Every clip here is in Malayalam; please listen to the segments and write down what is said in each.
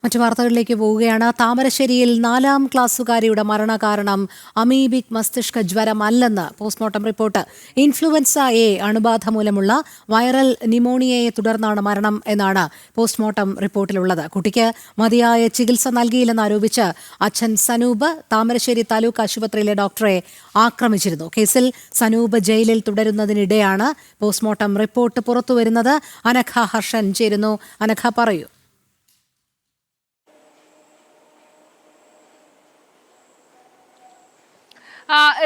മറ്റു വാർത്തകളിലേക്ക് പോവുകയാണ്. താമരശ്ശേരിയിൽ 4ാം ക്ലാസ്സുകാരിയുടെ മരണകാരണം അമീബിക് മസ്തിഷ്ക ജ്വരമല്ലെന്ന് പോസ്റ്റ്മോർട്ടം റിപ്പോർട്ട്. ഇൻഫ്ലുവൻസ എ അണുബാധ മൂലമുള്ള വൈറൽ ന്യൂമോണിയയെ തുടർന്നാണ് മരണം എന്നാണ് പോസ്റ്റ്മോർട്ടം റിപ്പോർട്ടിലുള്ളത്. കുട്ടിക്ക് മതിയായ ചികിത്സ നൽകിയില്ലെന്നാരോപിച്ച് അച്ഛൻ സനൂപ് താമരശ്ശേരി താലൂക്ക് ആശുപത്രിയിലെ ഡോക്ടറെ ആക്രമിച്ചിരുന്നു. കേസിൽ സനൂപ് ജയിലിൽ തുടരുന്നതിനിടെയാണ് പോസ്റ്റ്മോർട്ടം റിപ്പോർട്ട് പുറത്തുവരുന്നത്. അനഘ ഹർഷൻ ചേരുന്നു. അനഘ, പറയൂ.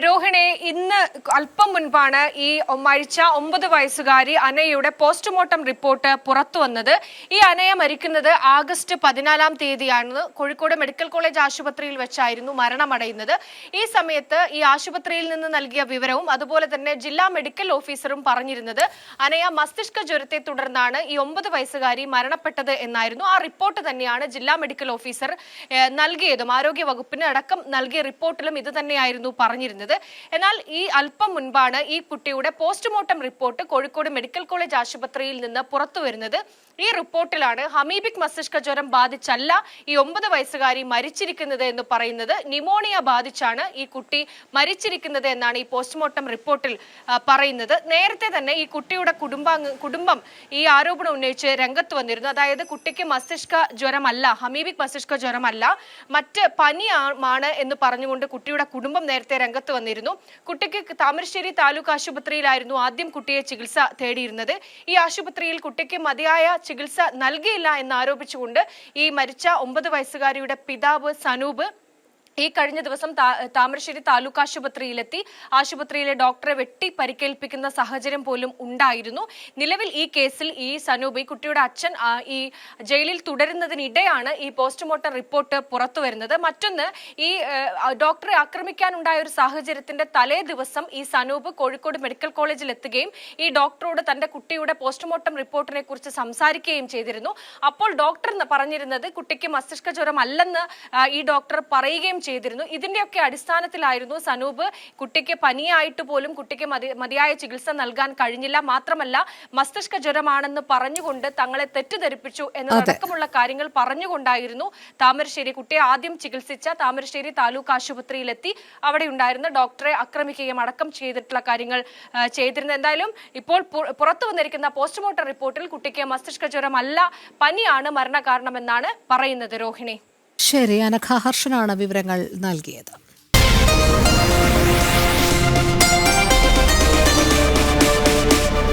രോഹിണി, ഇന്ന് അല്പം മുൻപാണ് ഈ മരിച്ച 9 വയസ്സുകാരി അനയുടെ പോസ്റ്റ്മോർട്ടം റിപ്പോർട്ട് പുറത്തു വന്നത്. ഈ അനയ മരിക്കുന്നത് ആഗസ്റ്റ് 14-ാം തീയതിയാണ്. കോഴിക്കോട് മെഡിക്കൽ കോളേജ് ആശുപത്രിയിൽ വെച്ചായിരുന്നു മരണമടയുന്നത്. ഈ സമയത്ത് ഈ ആശുപത്രിയിൽ നിന്ന് നൽകിയ വിവരവും അതുപോലെ തന്നെ ജില്ലാ മെഡിക്കൽ ഓഫീസറും പറഞ്ഞിരുന്നത് അനയ മസ്തിഷ്ക ജ്വരത്തെ തുടർന്നാണ് ഈ 9 വയസ്സുകാരി മരണപ്പെട്ടത് എന്നായിരുന്നു. ആ റിപ്പോർട്ട് തന്നെയാണ് ജില്ലാ മെഡിക്കൽ ഓഫീസർ നൽകിയതും. ആരോഗ്യ വകുപ്പിന് അടക്കം നൽകിയ റിപ്പോർട്ടിലും ഇത് തന്നെയായിരുന്നു പറഞ്ഞിരുന്നത്. എന്നാൽ ഈ അല്പം മുൻപാണ് ഈ കുട്ടിയുടെ postmortem report Kozhikode medical college ആശുപത്രിയിൽ നിന്ന് പുറത്തു വരുന്നത്. ഈ റിപ്പോർട്ടിലാണ് അമീബിക് മസ്തിഷ്ക ജ്വരം ബാധിച്ചല്ല ഈ 9 വയസ്സുകാരി മരിച്ചിരിക്കുന്നത് എന്ന് പറയുന്നത്. ന്യൂമോണിയ ബാധിച്ചാണ് ഈ കുട്ടി മരിച്ചിരിക്കുന്നത് എന്നാണ് ഈ പോസ്റ്റ്മോർട്ടം റിപ്പോർട്ടിൽ പറയുന്നത്. നേരത്തെ തന്നെ ഈ കുട്ടിയുടെ കുടുംബം ഈ ആരോപണം ഉന്നയിച്ച് രംഗത്ത് വന്നിരുന്നു. അതായത് കുട്ടിക്ക് മസ്തിഷ്ക ജ്വരമല്ല, അമീബിക് മസ്തിഷ്ക ജ്വരമല്ല, മറ്റ് പനിയാണ് എന്ന് പറഞ്ഞുകൊണ്ട് കുട്ടിയുടെ കുടുംബം നേരത്തെ രംഗത്ത് വന്നിരുന്നു. കുട്ടിക്ക് താമരശ്ശേരി താലൂക്ക് ആശുപത്രിയിലായിരുന്നു ആദ്യം കുട്ടിയെ ചികിത്സ തേടിയിരുന്നത്. ഈ ആശുപത്രിയിൽ കുട്ടിക്ക് മതിയായ ചികിത്സ നൽകിയില്ല എന്നാരോപിച്ചുകൊണ്ട് ഈ മരിച്ച 9 വയസ്സുകാരിയുടെ പിതാവ് സനൂപ് ഈ കഴിഞ്ഞ ദിവസം താമരശ്ശേരി താലൂക്ക് ആശുപത്രിയിലെത്തി ആശുപത്രിയിലെ ഡോക്ടറെ വെട്ടി പരിക്കേൽപ്പിക്കുന്ന സാഹചര്യം പോലും ഉണ്ടായിരുന്നു. നിലവിൽ ഈ കേസിൽ ഈ സനൂപ്, ഈ കുട്ടിയുടെ അച്ഛൻ, ഈ ജയിലിൽ തുടരുന്നതിനിടെയാണ് ഈ പോസ്റ്റ്മോർട്ടം റിപ്പോർട്ട് പുറത്തു വരുന്നത്. മറ്റൊന്ന്, ഈ ഡോക്ടറെ ആക്രമിക്കാനുണ്ടായ ഒരു സാഹചര്യത്തിന്റെ തലേ ദിവസം ഈ സനൂപ് കോഴിക്കോട് മെഡിക്കൽ കോളേജിൽ എത്തുകയും ഈ ഡോക്ടറോട് തന്റെ കുട്ടിയുടെ പോസ്റ്റ്മോർട്ടം റിപ്പോർട്ടിനെ കുറിച്ച് സംസാരിക്കുകയും ചെയ്തിരുന്നു. അപ്പോൾ ഡോക്ടർ പറഞ്ഞിരുന്നത് കുട്ടിക്ക് മസ്തിഷ്ക ജ്വരം അല്ലെന്ന് ഈ ഡോക്ടർ പറയുകയും ചെയ്തിരുന്നു. ഇതിന്റെയൊക്കെ അടിസ്ഥാനത്തിലായിരുന്നു സനൂപ് കുട്ടിക്ക് പനിയായിട്ട് പോലും കുട്ടിക്ക് മതിയായ ചികിത്സ നൽകാൻ കഴിഞ്ഞില്ല, മാത്രമല്ല മസ്തിഷ്ക ജ്വരമാണെന്ന് പറഞ്ഞുകൊണ്ട് തങ്ങളെ തെറ്റിദ്ധരിപ്പിച്ചു എന്നതടക്കമുള്ള കാര്യങ്ങൾ പറഞ്ഞുകൊണ്ടായിരുന്നു താമരശ്ശേരി കുട്ടിയെ ആദ്യം ചികിത്സിച്ച താമരശ്ശേരി താലൂക്ക് ആശുപത്രിയിലെത്തി അവിടെ ഉണ്ടായിരുന്ന ഡോക്ടറെ ആക്രമിക്കുകയും അടക്കം ചെയ്തിട്ടുള്ള കാര്യങ്ങൾ ചെയ്തിരുന്നത്. എന്തായാലും ഇപ്പോൾ പുറത്തു വന്നിരിക്കുന്ന പോസ്റ്റ്മോർട്ടം റിപ്പോർട്ടിൽ കുട്ടിക്ക് മസ്തിഷ്ക ജ്വരമല്ല, പനിയാണ് മരണകാരണമെന്നാണ് പറയുന്നത്. രോഹിണി, ശരി, അനഘ ഹർഷനാണ് വിവരങ്ങൾ നൽകിയത്.